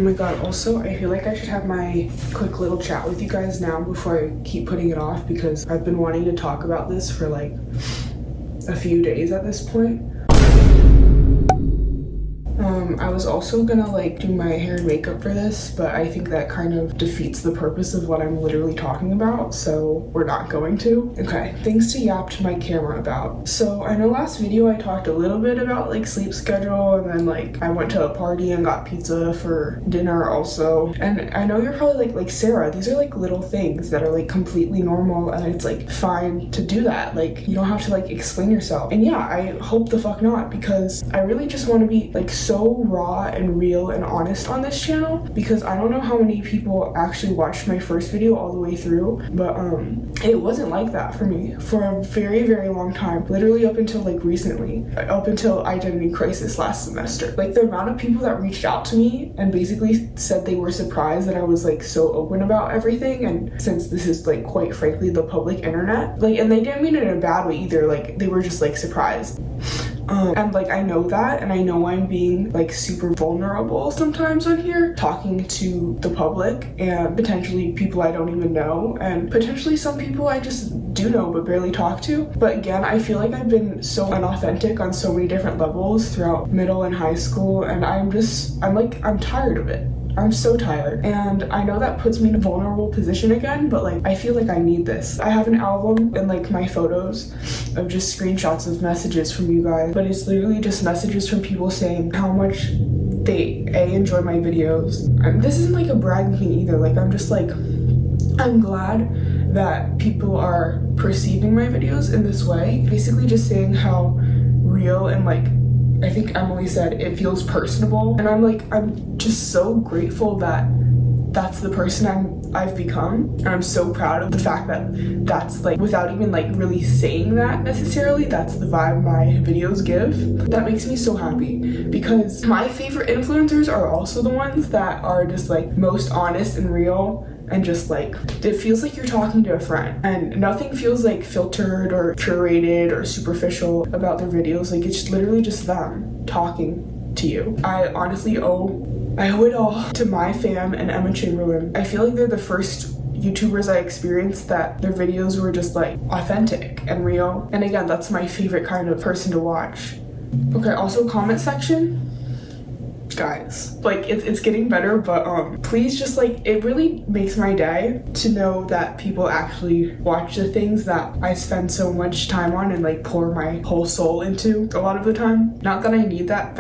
my god, also I feel like I should have my quick little chat with you guys now before I keep putting it off, because I've been wanting to talk about this for like a few days at this point. I was also gonna like do my hair and makeup for this, but I think that kind of defeats the purpose of what I'm literally talking about, so we're not going to. Okay, things to yap to my camera about. So I know last video I talked a little bit about like sleep schedule, and then like I went to a party and got pizza for dinner also. And I know you're probably like Sarah, these are like little things that are like completely normal, and it's like fine to do that. Like you don't have to like explain yourself. And yeah, I hope the fuck not, because I really just want to be like so raw and real and honest on this channel, because I don't know how many people actually watched my first video all the way through, but it wasn't like that for me for a very long time, literally up until like recently, up until identity crisis last semester. Like the amount of people that reached out to me and basically said they were surprised that I was like so open about everything, and since this is like quite frankly the public internet, like, and they didn't mean it in a bad way either, like they were just like surprised. And like I know that, and I know I'm being like super vulnerable sometimes on here, talking to the public and potentially people I don't even know, and potentially some people I just do know but barely talk to. But again, I feel like I've been so unauthentic on so many different levels throughout middle and high school, and I'm tired of it. I'm so tired, and I know that puts me in a vulnerable position again, but like I feel like I need this. I have an album and like my photos of just screenshots of messages from you guys, but it's literally just messages from people saying how much they enjoy my videos. And this isn't like a bragging thing either, like I'm just like, I'm glad that people are perceiving my videos in this way, basically just saying how real and like, I think Emily said, it feels personable. And I'm just so grateful that that's the person I've become. And I'm so proud of the fact that that's like, without even like really saying that necessarily, that's the vibe my videos give. That makes me so happy, because my favorite influencers are also the ones that are just like most honest and real, and just like, it feels like you're talking to a friend, and nothing feels like filtered or curated or superficial about their videos. Like it's literally just them talking to you. I honestly owe it all to my fam and Emma Chamberlain. I feel like they're the first YouTubers I experienced that their videos were just like authentic and real. And again, that's my favorite kind of person to watch. Okay, also comment section. Guys, like it's getting better, but please just like, it really makes my day to know that people actually watch the things that I spend so much time on and like pour my whole soul into a lot of the time. Not that I need that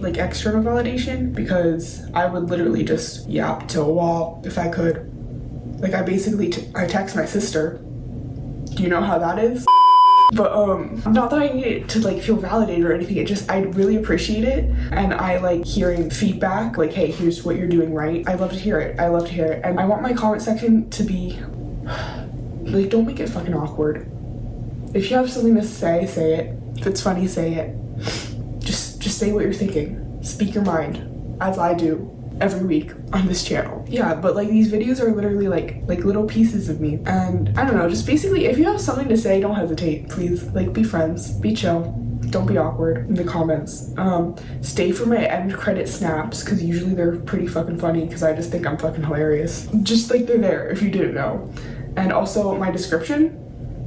like external validation, because I would literally just yap to a wall if I could. Like I basically I text my sister. Do you know how that is? But not that I need it to like feel validated or anything, I really appreciate it, and I like hearing feedback like, hey, here's what you're doing right. I love to hear it. And I want my comment section to be like, don't make it fucking awkward. If you have something to say it. If it's funny, say it. Just say what you're thinking. Speak your mind, as I do every week on this channel. Yeah, but like these videos are literally like little pieces of me, and I don't know, just basically if you have something to say, don't hesitate. Please, like, be friends, be chill, don't be awkward in the comments. Stay for my end credit snaps, because usually they're pretty fucking funny, because I just think I'm fucking hilarious. Just like they're there if you didn't know. And also my description,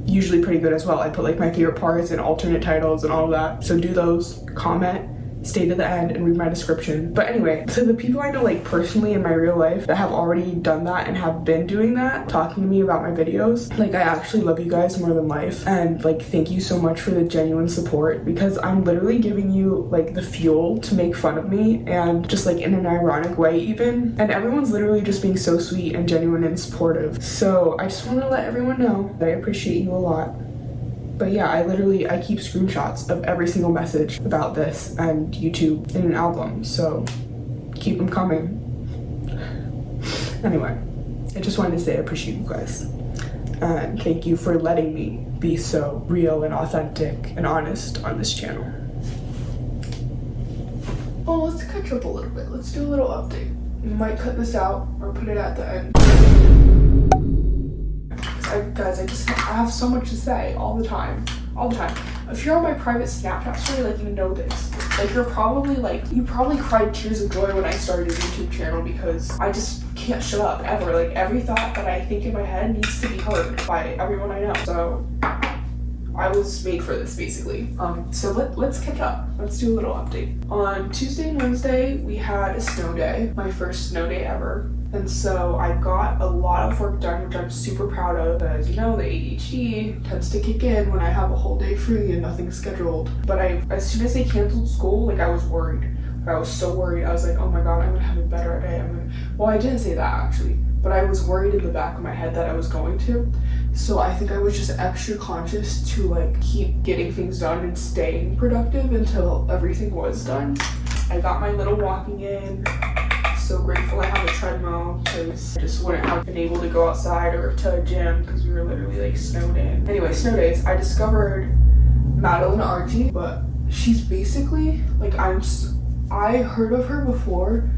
usually pretty good as well. I put like my favorite parts and alternate titles and all of that, so do those. Comment, stay to the end, and read my description. But anyway, to the people I know like personally in my real life that have already done that and have been doing that, talking to me about my videos, like I actually love you guys more than life, and like thank you so much for the genuine support, because I'm literally giving you like the fuel to make fun of me, and just like in an ironic way even, and everyone's literally just being so sweet and genuine and supportive. So I just want to let everyone know that I appreciate you a lot. But yeah, I keep screenshots of every single message about this and YouTube in an album, so keep them coming. Anyway, I just wanted to say I appreciate you guys, and thank you for letting me be so real and authentic and honest on this channel. Oh, let's catch up a little bit. Let's do a little update. We might cut this out or put it at the end. Guys, I have so much to say all the time. all the time. If you're on my private Snapchat story, like, you know this. Like, you probably cried tears of joy when I started a YouTube channel because I just can't shut up ever. Like, every thought that I think in my head needs to be heard by everyone I know. So I was made for this, basically. So let's catch up. Let's do a little update. On Tuesday and Wednesday, we had a snow day, my first snow day ever. And so I got a lot of work done, which I'm super proud of, because, you know, the ADHD tends to kick in when I have a whole day free and nothing's scheduled. But as soon as they canceled school, like, I was worried. I was so worried. I was like, oh my God, I'm gonna have a better day. Well, I didn't say that actually, but I was worried in the back of my head that I was going to. So I think I was just extra conscious to, like, keep getting things done and staying productive until everything was done. I got my little walking in. So grateful I have a treadmill because I just wouldn't have been able to go outside or to a gym because we were literally, like, snowed in. Anyway, snow days. I discovered Madeline Argy, but she's basically, like, I heard of her before,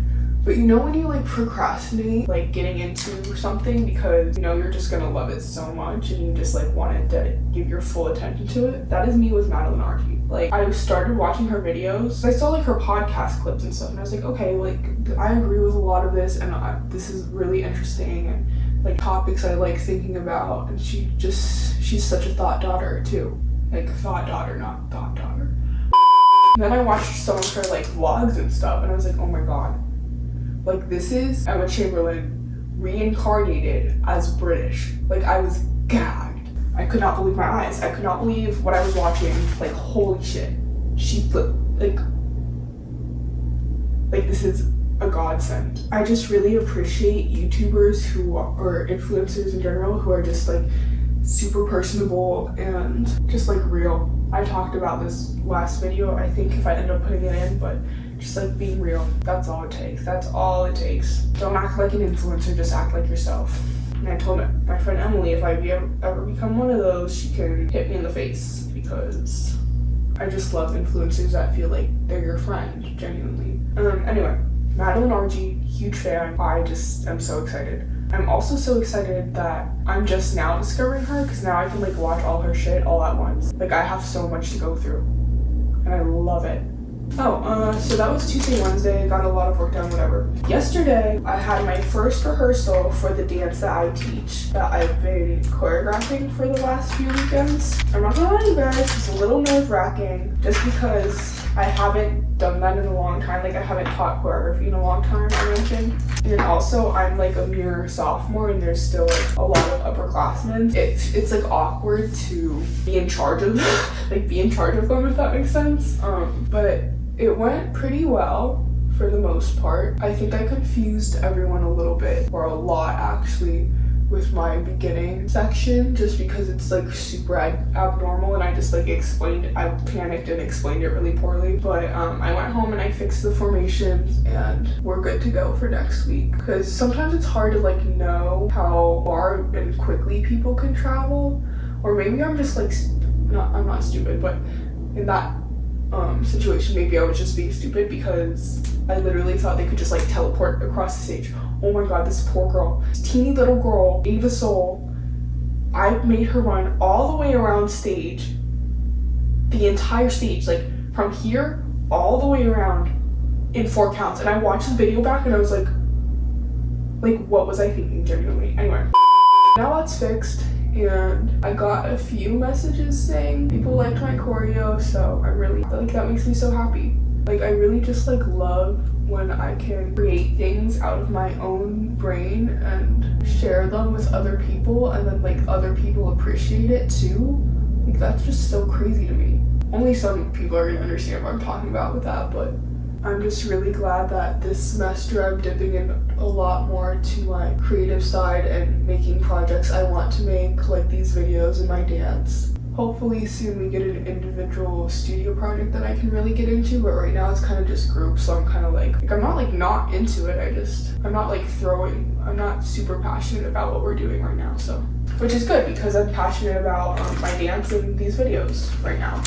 but you know when you, like, procrastinate, like, getting into something because, you know, you're just gonna love it so much and you just, like, want to give your full attention to it? That is me with Madeline Argy. Like, I started watching her videos. I saw, like, her podcast clips and stuff, and I was like, okay, like, I agree with a lot of this, and this is really interesting, and, like, topics I like thinking about, and she's such a thought daughter, too. Like, thought daughter, not thought daughter. And then I watched some of her, like, vlogs and stuff, and I was like, oh my God. Like, this is Emma Chamberlain reincarnated as British. Like, I was gagged. I could not believe my eyes. I could not believe what I was watching. Like, holy shit. She flipped, like, this is a godsend. I just really appreciate YouTubers or influencers in general who are just, like, super personable and just, like, real. I talked about this last video, I think, if I end up putting it in, but just, like, being real. That's all it takes. That's all it takes. Don't act like an influencer, just act like yourself. And I told my friend Emily if I ever become one of those, she can hit me in the face because I just love influencers that feel like they're your friend, genuinely. Anyway, Madeline Argy, huge fan. I just am so excited. I'm also so excited that I'm just now discovering her because now I can, like, watch all her shit all at once. Like, I have so much to go through and I love it. So that was Tuesday and Wednesday. I got a lot of work done, whatever. Yesterday, I had my first rehearsal for the dance that I teach, that I've been choreographing for the last few weekends. I'm not gonna lie to you guys, it's a little nerve-wracking just because I haven't done that in a long time. Like, I haven't taught choreography in a long time, I mentioned. And also, I'm, like, a mere sophomore and there's still, like, a lot of upperclassmen. It's like awkward to be in charge of them, if that makes sense. But it went pretty well for the most part. I think I confused everyone a little bit, or a lot actually, with my beginning section just because it's, like, super abnormal and I just, like, I panicked and explained it really poorly. But I went home and I fixed the formations and we're good to go for next week because sometimes it's hard to, like, know how far and quickly people can travel, or maybe I'm just, like, I'm not stupid, but in that situation maybe I was just being stupid because I literally thought they could just, like, teleport across the stage. Oh my God, this poor girl, this teeny little girl, Ava Soul, I made her run all the way around stage, the entire stage, like, from here all the way around in 4 counts. And I watched the video back and I was like, what was I thinking, genuinely? Anyway, now that's fixed. And I got a few messages saying people liked my choreo, so I'm really, like, that makes me so happy. Like, I really just, like, love when I can create things out of my own brain and share them with other people, and then, like, other people appreciate it too. Like, that's just so crazy to me. Only some people are gonna understand what I'm talking about with that, but I'm just really glad that this semester I'm dipping in a lot more to my creative side and making projects I want to make, like these videos and my dance. Hopefully soon we get an individual studio project that I can really get into, but right now it's kind of just group, so I'm kind of like I'm not like not into it, I'm not super passionate about what we're doing right now, so, which is good because I'm passionate about my dance and these videos right now.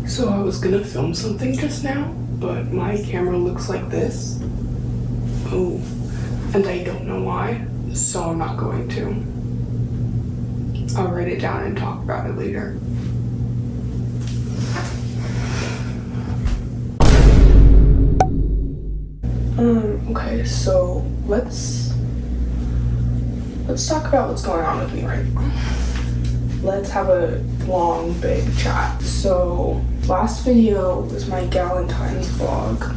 So I was gonna film something just now, but my camera looks like this. Oh, and I don't know why, so I'm not going to. I'll write it down and talk about it later. Okay, so let's talk about what's going on with me right now. Let's have a long, big chat. So last video was my Galentine's vlog,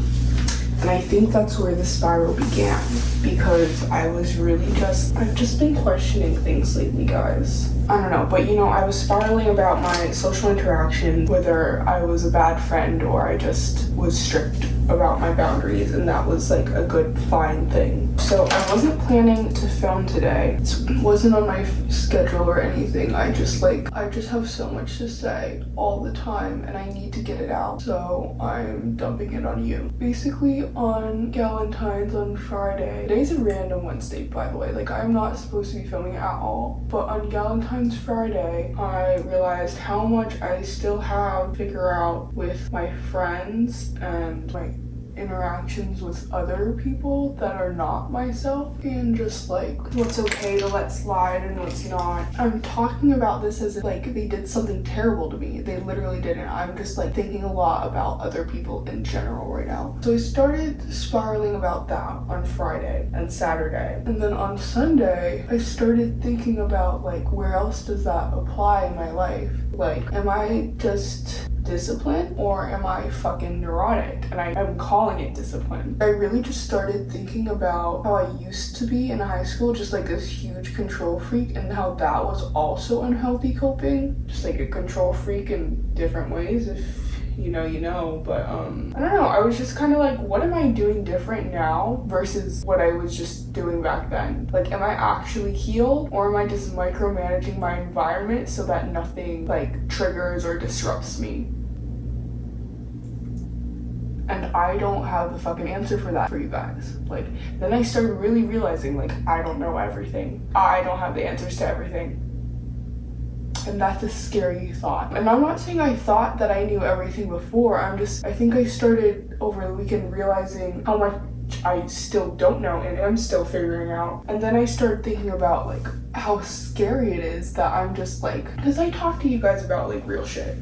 and I think that's where the spiral began, because I've just been questioning things lately, guys. I don't know, but you know, I was spiraling about my social interaction, whether I was a bad friend or I just was strict about my boundaries, and that was like a good, fine thing. So I wasn't planning to film today. It wasn't on my schedule or anything. I just have so much to say all the time, and I need to get it out. So I'm dumping it on you. Basically, on Galentine's on Friday. Today's a random Wednesday, by the way. Like, I'm not supposed to be filming at all. But on Galentine's Friday, I realized how much I still have to figure out with my friends and my interactions with other people that are not myself, and just like what's okay to let slide and what's not. I'm talking about this as if like they did something terrible to me. They literally didn't. I'm just like thinking a lot about other people in general right now. So I started spiraling about that on Friday and Saturday, and then on Sunday I started thinking about like, where else does that apply in my life? Like, am I just discipline, or am I fucking neurotic? And I'm calling it discipline. I really just started thinking about how I used to be in high school, just like this huge control freak, and how that was also unhealthy coping, just like a control freak in different ways. If you know, but I don't know, I was just kind of like, what am I doing different now versus what I was just doing back then? Like, am I actually healed, or am I just micromanaging my environment so that nothing like triggers or disrupts me? And I don't have the fucking answer for that for you guys. Like, then I started really realizing, like, I don't know everything. I don't have the answers to everything. And that's a scary thought. And I'm not saying I thought that I knew everything before. I think I started over the weekend realizing how much I still don't know and am still figuring out. And then I started thinking about like how scary it is that I'm just like, because I talk to you guys about like real shit.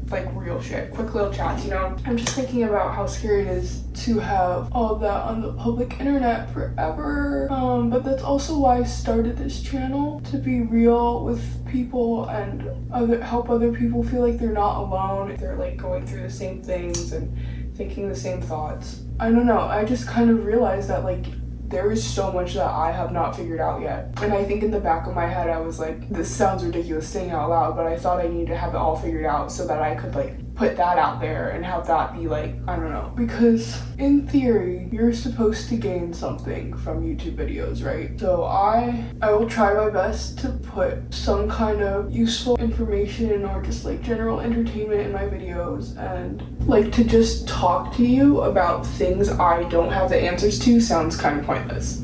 Like real shit, quick little chats, you know? I'm just thinking about how scary it is to have all that on the public internet forever. But that's also why I started this channel, to be real with people and help other people feel like they're not alone. They're like going through the same things and thinking the same thoughts. I don't know, I just kind of realized that like there is so much that I have not figured out yet. And I think in the back of my head, I was like, this sounds ridiculous saying out loud, but I thought I needed to have it all figured out so that I could like put that out there and have that be like, I don't know. Because in theory, you're supposed to gain something from YouTube videos, right? So I will try my best to put some kind of useful information or just like general entertainment in my videos, and like to just talk to you about things I don't have the answers to sounds kind of pointless.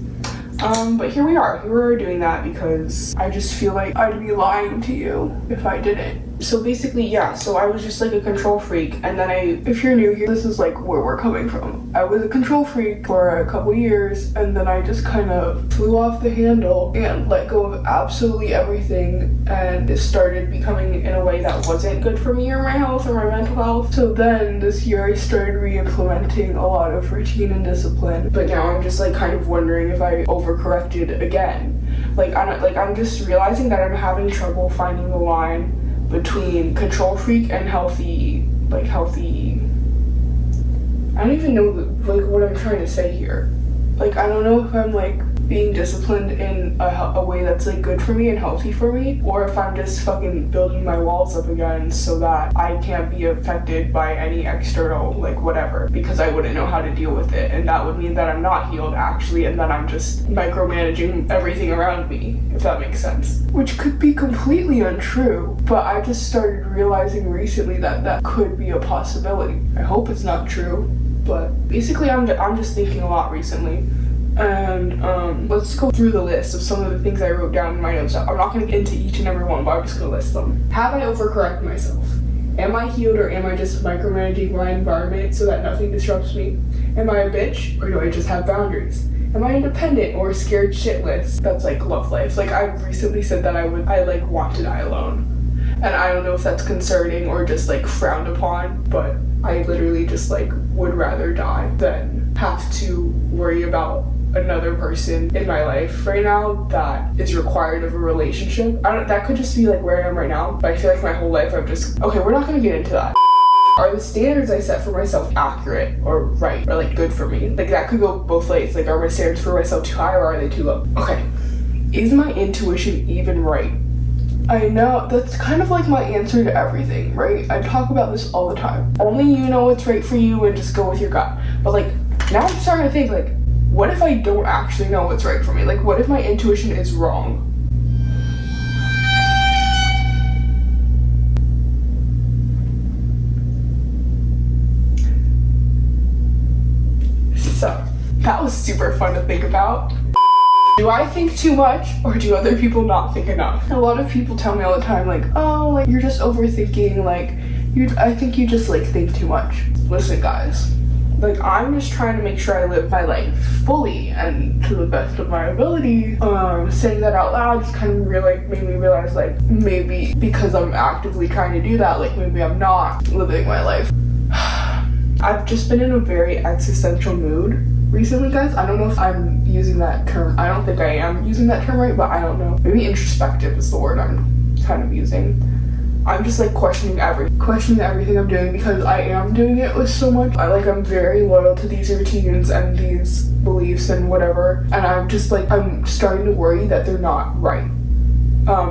But here we are doing that because I just feel like I'd be lying to you if I didn't. So basically, yeah, so I was just like a control freak, and then if you're new here, this is like where we're coming from. I was a control freak for a couple years, and then I just kind of flew off the handle and let go of absolutely everything, and it started becoming in a way that wasn't good for me or my health or my mental health. So then this year I started re-implementing a lot of routine and discipline, but now I'm just like kind of wondering if I overcorrected again. I'm just realizing that I'm having trouble finding the line between control freak and healthy. I don't even know what I'm trying to say here. Like, I don't know if I'm like being disciplined in a way that's like good for me and healthy for me, or if I'm just fucking building my walls up again so that I can't be affected by any external like whatever, because I wouldn't know how to deal with it, and that would mean that I'm not healed actually, and that I'm just micromanaging everything around me, if that makes sense. Which could be completely untrue, but I just started realizing recently that that could be a possibility. I hope it's not true, but basically I'm just thinking a lot recently. And let's go through the list of some of the things I wrote down in my notes. I'm not going to get into each and every one, but I'm just going to list them. Have I overcorrected myself? Am I healed or am I just micromanaging my environment so that nothing disrupts me? Am I a bitch or do I just have boundaries? Am I independent or scared shitless? That's like love life. Like I recently said that I like want to die alone. And I don't know if that's concerning or just like frowned upon, but I literally just like would rather die than have to worry about another person in my life right now that is required of a relationship. That could just be like where I am right now, but I feel like my whole life I've just, okay, we're not gonna get into that. Are the standards I set for myself accurate or right or like good for me? Like that could go both ways. Like are my standards for myself too high or are they too low? Okay, is my intuition even right? I know that's kind of like my answer to everything, right? I talk about this all the time. Only you know what's right for you and just go with your gut. But like now I'm starting to think like, what if I don't actually know what's right for me? Like what if my intuition is wrong? So that was super fun to think about. Do I think too much or do other people not think enough? A lot of people tell me all the time like, oh, like you're just overthinking, like I think you just like think too much. Listen guys, like I'm just trying to make sure I live my life fully and to the best of my ability. Saying that out loud just kind of made me realize like maybe because I'm actively trying to do that, like maybe I'm not living my life. I've just been in a very existential mood recently, guys. I don't know if I'm using that term. I don't think I am using that term right, but I don't know. Maybe introspective is the word I'm kind of using. I'm just like questioning everything I'm doing because I am doing it with so much. I'm very loyal to these routines and these beliefs and whatever, and I'm just like, I'm starting to worry that they're not right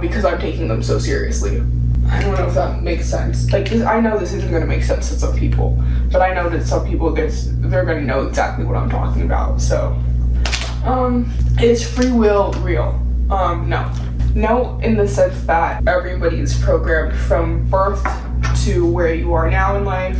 because I'm taking them so seriously. I don't know if that makes sense. Like, I know this isn't going to make sense to some people, but I know that some people, they're going to know exactly what I'm talking about. So, is free will real? No. No, in the sense that everybody's programmed from birth to where you are now in life,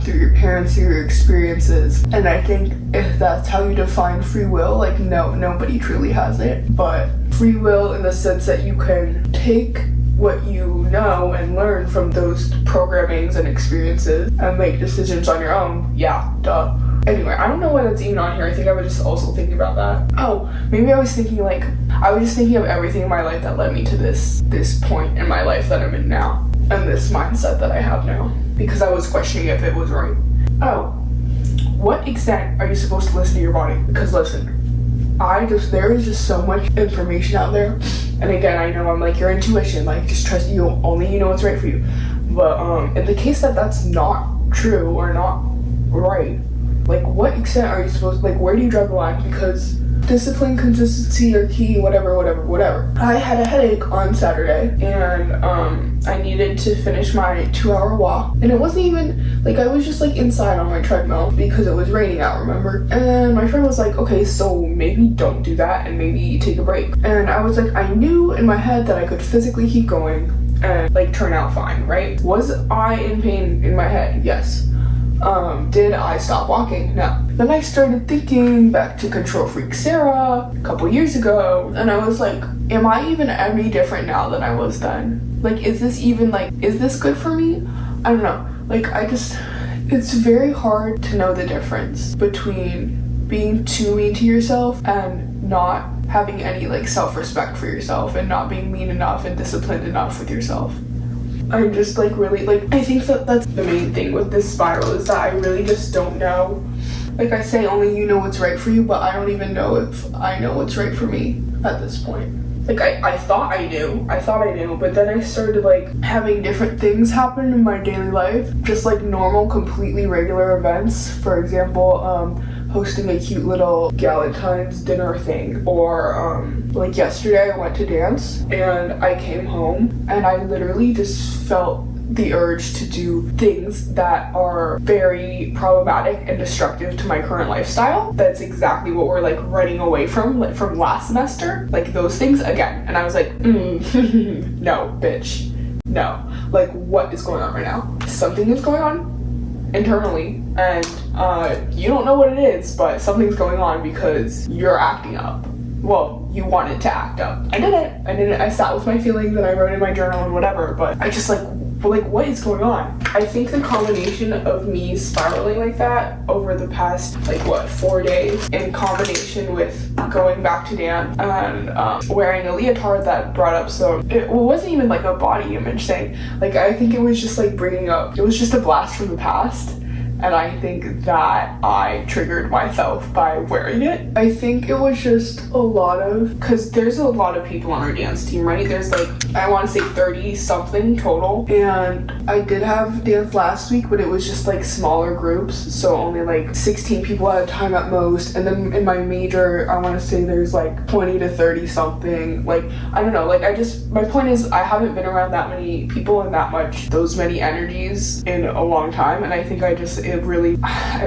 through your parents, through your experiences. And I think if that's how you define free will, like, no, nobody truly has it. But free will in the sense that you can take what you know and learn from those programmings and experiences and make decisions on your own. Yeah, duh. Anyway, I don't know why that's even on here. I think I was just also thinking about that. Oh, maybe I was just thinking of everything in my life that led me to this point in my life that I'm in now and this mindset that I have now because I was questioning if it was right. Oh, what extent are you supposed to listen to your body? Because listen, there is just so much information out there. And again, I know I'm like, your intuition, like just trust you, only you know what's right for you. But in the case that that's not true or not right, like what extent are you supposed, like where do you draw the line? Because discipline, consistency are key, whatever. I had a headache on Saturday and I needed to finish my 2-hour walk. And it wasn't even, like I was just like inside on my treadmill because it was raining out, remember? And my friend was like, okay, so maybe don't do that and maybe take a break. And I was like, I knew in my head that I could physically keep going and like turn out fine, right? Was I in pain in my head? Yes. Did I stop walking? No. Then I started thinking back to Control Freak Sarah a couple years ago, and I was like, am I even any different now than I was then? Like, is this good for me? I don't know. Like, it's very hard to know the difference between being too mean to yourself and not having any, like, self-respect for yourself and not being mean enough and disciplined enough with yourself. I'm just like really like, I think that's the main thing with this spiral is that I really just don't know. Like I say, only you know what's right for you, but I don't even know if I know what's right for me at this point. Like I thought I knew, but then I started like having different things happen in my daily life, just like normal, completely regular events. For example, hosting a cute little Galentine's dinner thing, or like yesterday I went to dance and I came home and I literally just felt the urge to do things that are very problematic and destructive to my current lifestyle. That's exactly what we're like running away from, like from last semester, like those things again. And I was like, no, bitch, no. Like, what is going on right now? Something is going on internally, and you don't know what it is, but something's going on because you're acting up. Well, you wanted to act up. I did it. I sat with my feelings and I wrote in my journal and whatever, but I just like But like, what is going on? I think the combination of me spiraling like that over the past, like, what, 4 days, in combination with going back to dance and wearing a leotard that brought up it wasn't even like a body image thing. Like, I think it was just like it was just a blast from the past. And I think that I triggered myself by wearing it. I think it was just a lot of, because there's a lot of people on our dance team, right? There's like, I want to say 30 something total. And I did have dance last week, but it was just like smaller groups. So only like 16 people at a time at most. And then in my major, I want to say there's like 20 to 30 something. Like, I don't know, like my point is I haven't been around that many people and those many energies in a long time. And I think I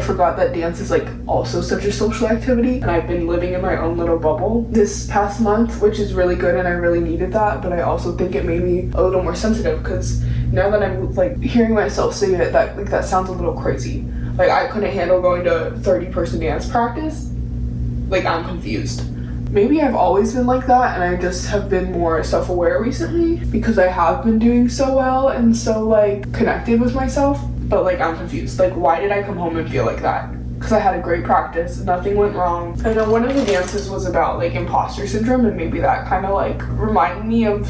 forgot that dance is like also such a social activity, and I've been living in my own little bubble this past month, which is really good, and I really needed that. But I also think it made me a little more sensitive, because now that I'm like hearing myself say it, that sounds a little crazy. Like, I couldn't handle going to 30-person dance practice. Like, I'm confused. Maybe I've always been like that, and I just have been more self-aware recently because I have been doing so well and so like connected with myself. But like, I'm confused. Like, why did I come home and feel like that? Because I had a great practice, nothing went wrong. I know one of the dances was about like imposter syndrome, and maybe that kind of like reminded me of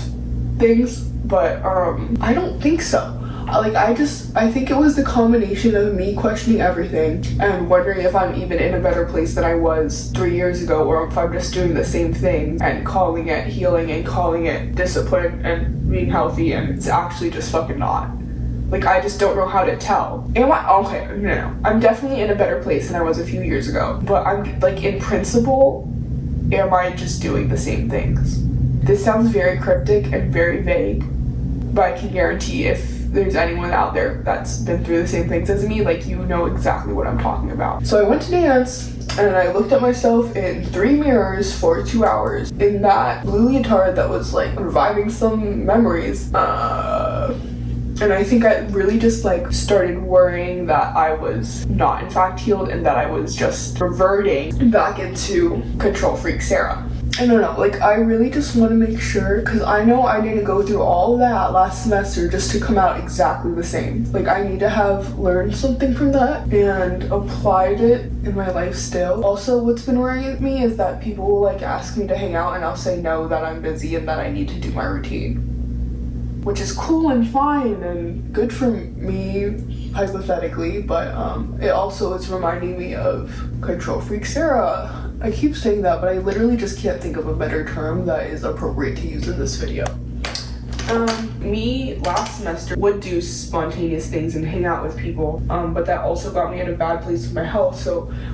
things, but I don't think so. I think it was the combination of me questioning everything and wondering if I'm even in a better place than I was 3 years ago, or if I'm just doing the same thing and calling it healing and calling it discipline and being healthy, and it's actually just fucking not. Like, I just don't know how to tell. No. I'm definitely in a better place than I was a few years ago. But I'm, like, in principle, am I just doing the same things? This sounds very cryptic and very vague, but I can guarantee if there's anyone out there that's been through the same things as me, like, you know exactly what I'm talking about. So I went to dance, and I looked at myself in 3 mirrors for 2 hours in that blue leotard that was, like, reviving some memories. And I think I really just like started worrying that I was not in fact healed, and that I was just reverting back into control freak Sarah. I don't know, like, I really just want to make sure, because I know I didn't go through all of that last semester just to come out exactly the same. Like, I need to have learned something from that and applied it in my life still. Also, what's been worrying me is that people will like ask me to hang out, and I'll say no, that I'm busy and that I need to do my routine. Which is cool and fine and good for me, hypothetically, but it also is reminding me of control freak Sarah. I keep saying that, but I literally just can't think of a better term that is appropriate to use in this video. Me last semester would do spontaneous things and hang out with people, but that also got me in a bad place with my health.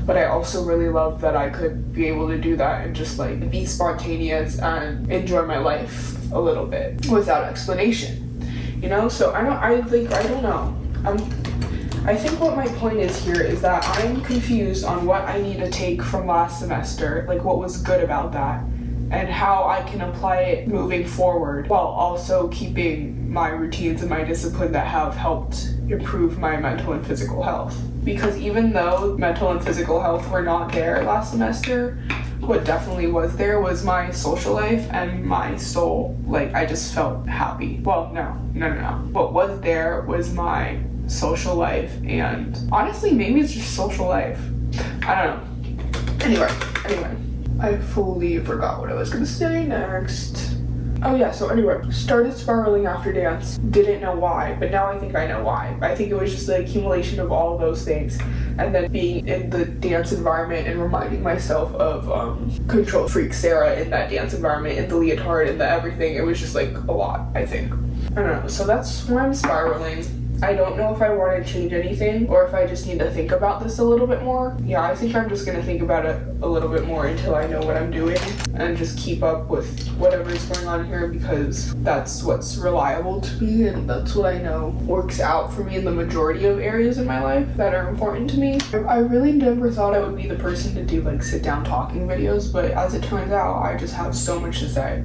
But I also really loved that I could be able to do that and just like be spontaneous and enjoy my life a little bit without explanation, you know? So I don't know. I think what my point is here is that I'm confused on what I need to take from last semester, like what was good about that, and how I can apply it moving forward while also keeping my routines and my discipline that have helped improve my mental and physical health. Because even though mental and physical health were not there last semester, what definitely was there was my social life and my soul. Like, I just felt happy. Well, no. What was there was my social life, and honestly, maybe it's just social life. I don't know. Anyway. I fully forgot what I was gonna say next. Oh yeah, so anyway, started spiraling after dance. Didn't know why, but now I think I know why. I think it was just the accumulation of all those things, and then being in the dance environment and reminding myself of control freak Sarah in that dance environment, in the leotard, and the everything. It was just like a lot, I think. I don't know, so that's why I'm spiraling. I don't know if I want to change anything or if I just need to think about this a little bit more. Yeah, I think I'm just going to think about it a little bit more until I know what I'm doing and just keep up with whatever's going on here, because that's what's reliable to me and that's what I know works out for me in the majority of areas in my life that are important to me. I really never thought I would be the person to do like sit down talking videos, but as it turns out, I just have so much to say.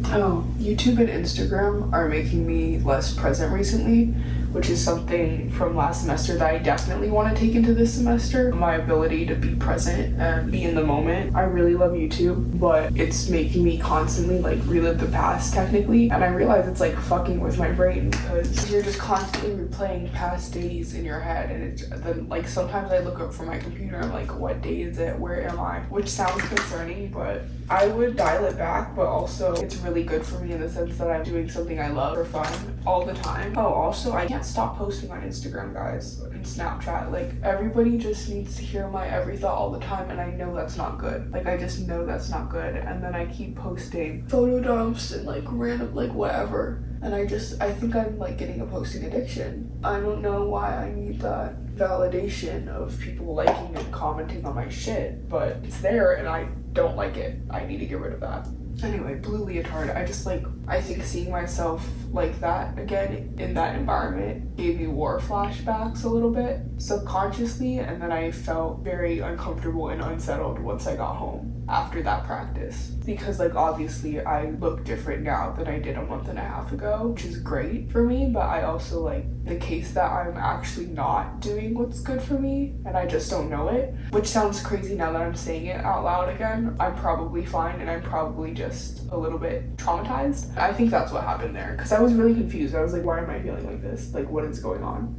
Oh, YouTube and Instagram are making me less present recently, which is something from last semester that I definitely want to take into this semester. My ability to be present and be in the moment. I really love YouTube, but it's making me constantly like relive the past technically, and I realize it's like fucking with my brain because you're just constantly replaying past days in your head, and it's then like sometimes I look up from my computer, I'm like, what day is it? Where am I? Which sounds concerning, but I would dial it back, but also it's really good for me in the sense that I'm doing something I love for fun all the time. Oh, also I can't stop posting on Instagram, guys, and Snapchat. Like everybody just needs to hear my every thought all the time, and I know that's not good. Like I just know that's not good, and then I keep posting photo dumps and like random like whatever, and I think I'm like getting a posting addiction. I don't know why I need that validation of people liking and commenting on my shit, but it's there and I don't like it. I need to get rid of that. Anyway, blue leotard, I think seeing myself like that again in that environment gave me war flashbacks a little bit subconsciously, and then I felt very uncomfortable and unsettled once I got home after that practice, because like obviously I look different now than I did a month and a half ago, which is great for me, but I also like the case that I'm actually not doing what's good for me and I just don't know it, which sounds crazy now that I'm saying it out loud again. I'm probably fine and I'm probably just a little bit traumatized. I think that's what happened there, because I was really confused. I was like, why am I feeling like this? Like, what is going on?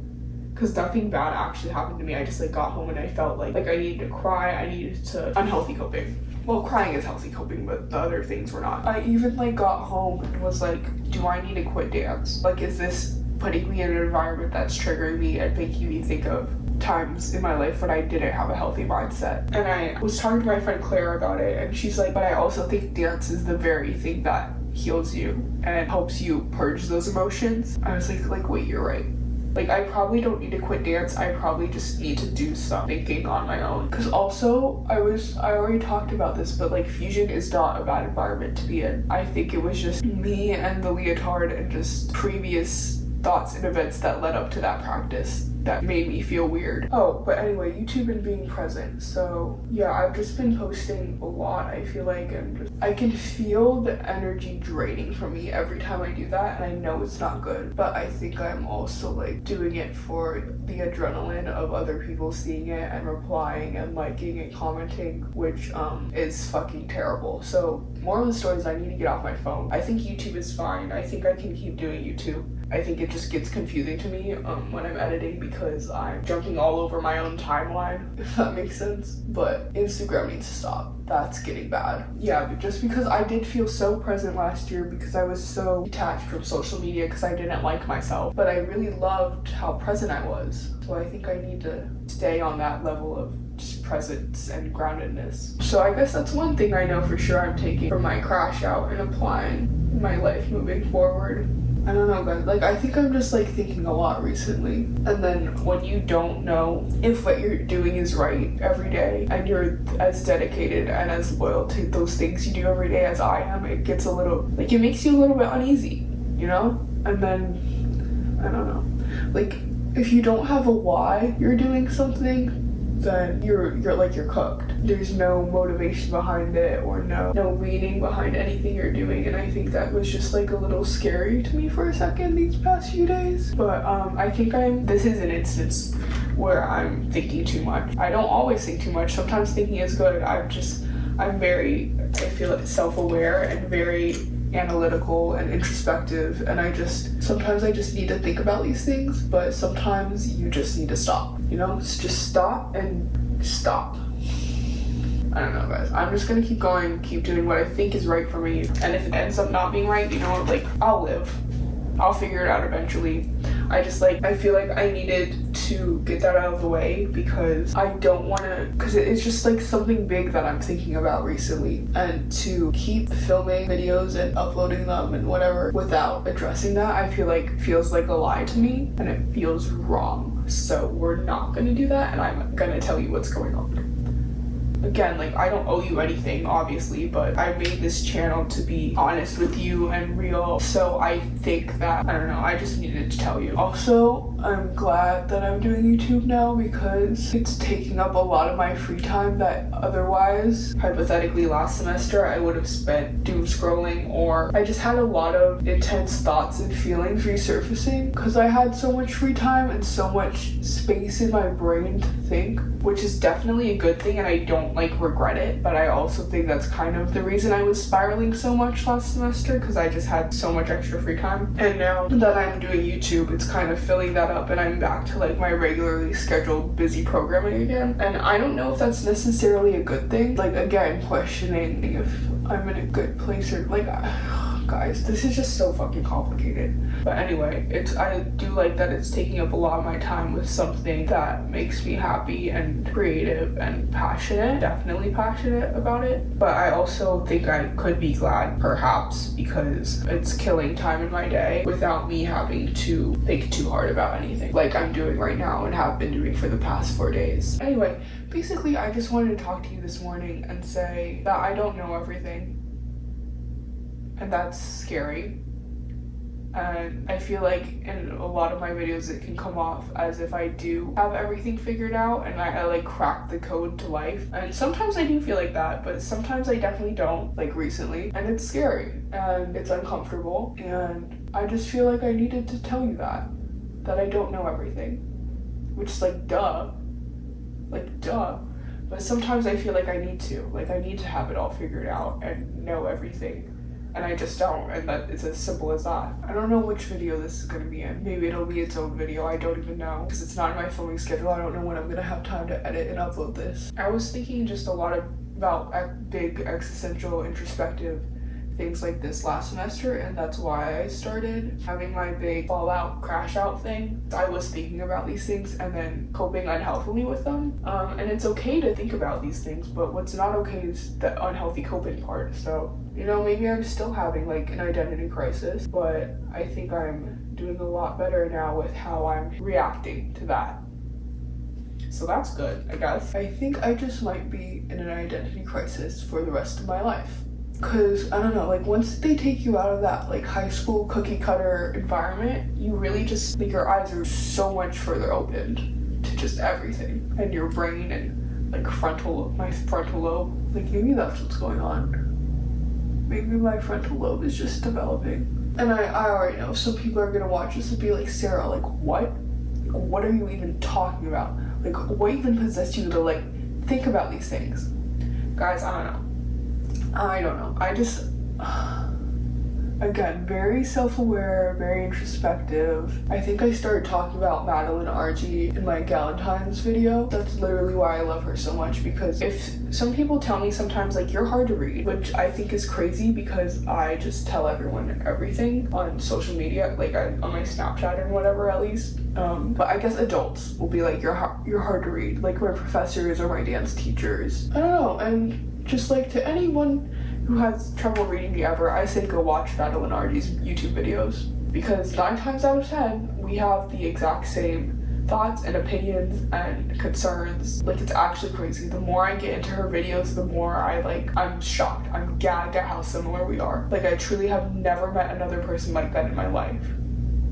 Because nothing bad actually happened to me. I just like got home and I felt like I needed to cry. I needed to unhealthy coping. Well, crying is healthy coping, but the other things were not. I even like got home and was like, do I need to quit dance? Like, is this putting me in an environment that's triggering me and making me think of times in my life when I didn't have a healthy mindset? And I was talking to my friend Claire about it, and she's like, but I also think dance is the very thing that heals you and helps you purge those emotions. I was like, wait, you're right. Like, I probably don't need to quit dance. I probably just need to do some thinking on my own. Because also, I already talked about this, but like fusion is not a bad environment to be in. I think it was just me and the leotard and just previous thoughts and events that led up to that practice that made me feel weird. Oh, but anyway, YouTube and being present. So yeah, I've just been posting a lot, I feel like, and I can feel the energy draining from me every time I do that, and I know it's not good, but I think I'm also like doing it for the adrenaline of other people seeing it and replying and liking and commenting, which is fucking terrible. So more of the story is I need to get off my phone. I think YouTube is fine. I think I can keep doing YouTube. I think it just gets confusing to me when I'm editing because I'm jumping all over my own timeline, if that makes sense. But Instagram needs to stop. That's getting bad. Yeah, but just because I did feel so present last year because I was so detached from social media because I didn't like myself. But I really loved how present I was. So I think I need to stay on that level of just presence and groundedness. So I guess that's one thing I know for sure I'm taking from my crash out and applying in my life moving forward. I don't know, guys. Like, I think I'm just like thinking a lot recently. And then when you don't know if what you're doing is right every day and you're as dedicated and as loyal to those things you do every day as I am, it gets a little, like, it makes you a little bit uneasy, you know? And then, I don't know. Like, if you don't have a why you're doing something, then you're cooked. There's no motivation behind it or no meaning behind anything you're doing, and I think that was just like a little scary to me for a second these past few days. But I think this is an instance where I'm thinking too much. I don't always think too much. Sometimes thinking is good. I feel like self-aware and very analytical and introspective, and sometimes I just need to think about these things, but sometimes you just need to stop, you know? Just stop and stop. I don't know, guys. I'm just gonna keep going, keep doing what I think is right for me, and if it ends up not being right, you know, like, I'll live. I'll figure it out eventually. I feel like I needed to get that out of the way because I don't want to, because it's just like something big that I'm thinking about recently, and to keep filming videos and uploading them and whatever without addressing that, I feel like feels like a lie to me and it feels wrong. So we're not going to do that, and I'm going to tell you what's going on. Again, like, I don't owe you anything, obviously, but I made this channel to be honest with you and real, so I think that, I don't know, I just needed to tell you. Also, I'm glad that I'm doing YouTube now because it's taking up a lot of my free time that otherwise, hypothetically last semester, I would have spent doom scrolling, or I just had a lot of intense thoughts and feelings resurfacing because I had so much free time and so much space in my brain to think, which is definitely a good thing and I don't like regret it, but I also think that's kind of the reason I was spiraling so much last semester, because I just had so much extra free time. And now that I'm doing YouTube, it's kind of filling that up and I'm back to like my regularly scheduled busy programming again. And I don't know if that's necessarily a good thing. Like, again, questioning if I'm in a good place or like, guys, this is just so fucking complicated. But anyway, I do like that it's taking up a lot of my time with something that makes me happy and creative and passionate, definitely passionate about it. But I also think I could be glad, perhaps, because it's killing time in my day without me having to think too hard about anything, like I'm doing right now and have been doing for the past 4 days. Anyway, basically, I just wanted to talk to you this morning and say that I don't know everything. And that's scary. And I feel like in a lot of my videos it can come off as if I do have everything figured out and I like cracked the code to life. And sometimes I do feel like that, but sometimes I definitely don't, like recently. And it's scary and it's uncomfortable. And I just feel like I needed to tell you that I don't know everything. Which is like, duh. Like, duh. But sometimes I feel like I need to. Like, I need to have it all figured out and know everything. And I just don't, and that it's as simple as that. I don't know which video this is going to be in. Maybe it'll be its own video, I don't even know. Because it's not in my filming schedule, I don't know when I'm going to have time to edit and upload this. I was thinking just a lot about big existential introspective things like this last semester, and that's why I started having my big fallout crash out thing. I was thinking about these things and then coping unhealthily with them, and it's okay to think about these things, but what's not okay is the unhealthy coping part. So, you know, maybe I'm still having like an identity crisis, but I think I'm doing a lot better now with how I'm reacting to that. So that's good, I guess. I think I just might be in an identity crisis for the rest of my life. Cause I don't know, like once they take you out of that like high school cookie cutter environment, you really just like your eyes are so much further opened to just everything, and your brain and like my frontal lobe, like maybe that's what's going on. Maybe my frontal lobe is just developing. And I already know some people are gonna watch this and be like, Sarah, like what? Like, what are you even talking about? Like what even possessed you to like think about these things? Guys, I don't know. I just, again, very self-aware, very introspective. I think I started talking about Madeline Argy in my Galentine's video. That's literally why I love her so much, because if some people tell me sometimes like you're hard to read, which I think is crazy because I just tell everyone everything on social media, like on my Snapchat and whatever at least. But I guess adults will be like, you're hard to read, like my professors or my dance teachers. I don't know, and just like to anyone who has trouble reading the Yapper, I say go watch Madeline Argy's YouTube videos, because 9 times out of 10 we have the exact same thoughts and opinions and concerns. Like, it's actually crazy. The more I get into her videos, the more I'm shocked. I'm gagged at how similar we are. Like, I truly have never met another person like that in my life.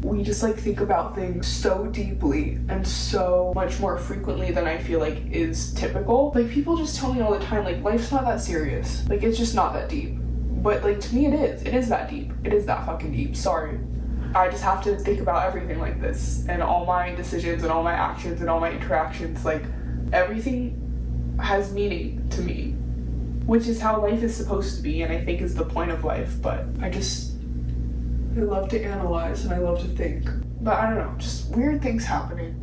We just like think about things so deeply and so much more frequently than I feel like is typical. Like, people just tell me all the time, like, life's not that serious. Like, it's just not that deep. But like, to me it is. It is that deep. It is that fucking deep. Sorry. I just have to think about everything like this, and all my decisions and all my actions and all my interactions. Like, everything has meaning to me, which is how life is supposed to be, and I think is the point of life. But I love to analyze and I love to think. But I don't know, just weird things happening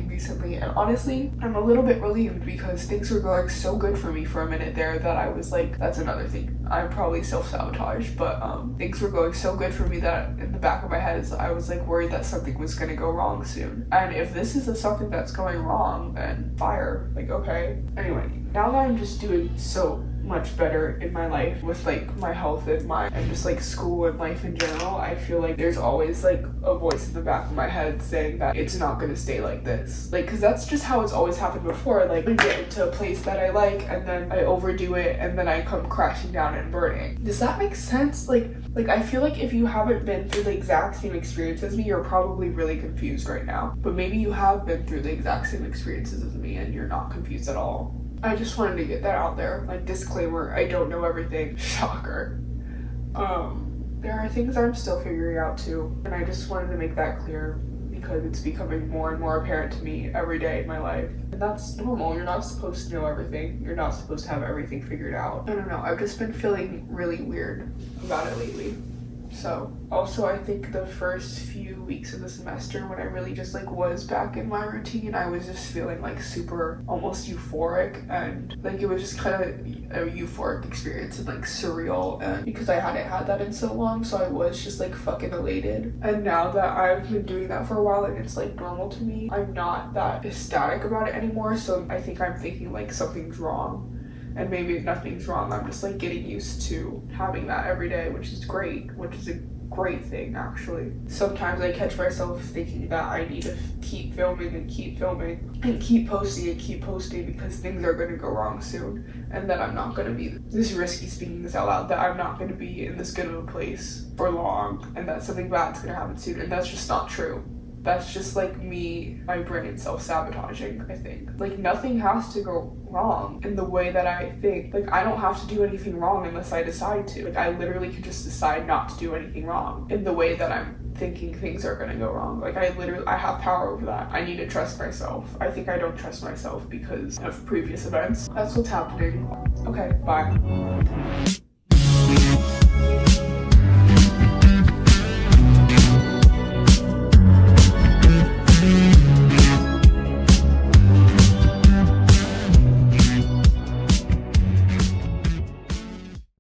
recently, and honestly, I'm a little bit relieved because things were going so good for me for a minute there that I was like, that's another thing. I'm probably self-sabotage, but things were going so good for me that in the back of my head I was like worried that something was gonna go wrong soon. And if this is something that's going wrong, then fire, like, okay. Anyway, now that I'm just doing so much better in my life with like my health and just like school and life in general, I feel like there's always like a voice in the back of my head saying that it's not gonna stay like this. Like, cause that's just how it's always happened before. Like, I get into a place that I like and then I overdo it and then I come crashing down and burning. Does that make sense? Like I feel like if you haven't been through the exact same experience as me, you're probably really confused right now. But maybe you have been through the exact same experiences as me and you're not confused at all. I just wanted to get that out there. Like, disclaimer, I don't know everything. Shocker. There are things I'm still figuring out too, and I just wanted to make that clear because it's becoming more and more apparent to me every day in my life. And that's normal. You're not supposed to know everything. You're not supposed to have everything figured out. I don't know. I've just been feeling really weird about it lately. So, also I think the first few weeks of the semester when I really just like was back in my routine, I was just feeling like super almost euphoric, and like it was just kind of a euphoric experience and like surreal, and because I hadn't had that in so long, so I was just like fucking elated. And now that I've been doing that for a while and it's like normal to me, I'm not that ecstatic about it anymore, so I think I'm thinking like something's wrong. And maybe nothing's wrong, I'm just like getting used to having that every day, which is a great thing actually. Sometimes I catch myself thinking that I need to keep filming and keep posting because things are going to go wrong soon, and that I'm not going to be, this is risky speaking this out loud, that I'm not going to be in this good of a place for long, and that something bad's going to happen soon, and that's just not true. That's just like me, my brain self-sabotaging, I think. Like, nothing has to go wrong in the way that I think. Like, I don't have to do anything wrong unless I decide to. Like, I literally could just decide not to do anything wrong in the way that I'm thinking things are gonna go wrong. Like, I have power over that. I need to trust myself. I think I don't trust myself because of previous events. That's what's happening. Okay, bye.